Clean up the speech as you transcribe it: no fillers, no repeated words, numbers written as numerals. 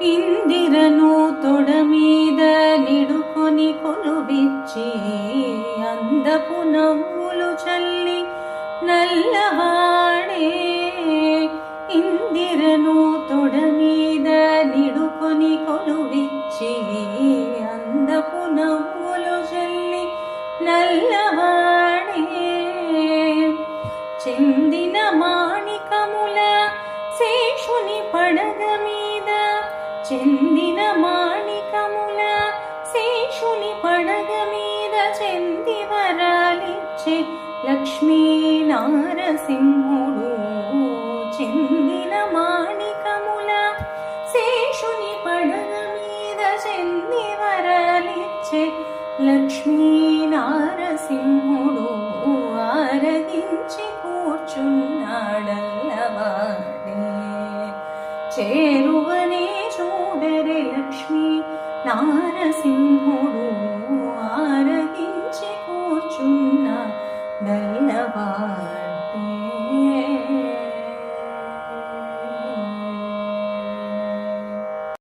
ఇందిరను తొడ మీద నిడుకొని కొలువిచ్చి అందపు నవ్వులు చల్లి నల్లవాడే. ఇందిరను తొడ మీద నిడుకొని కొలువిచ్చి అందపు నవ్వులు చల్లి నల్లవాడే. చెందిన మాణికముల శేషుని పడగ మీద, చెందిన మాణికముల శేషుని పడగ మీద చెంది వరాలిచ్చే లక్ష్మీ నారసింహుడు. చెందిన మాణికముల శేషుని పడగ మీద చెంది వరాలిచ్చే లక్ష్మీ నారసింహుడు. ఆరగించి కూర్చున్నాడల్లవాడే. చేరువనే చూడరే లక్ష్మీ నారసింహుడు. ఆరగించి కూర్చున్నాడల్లవాడే.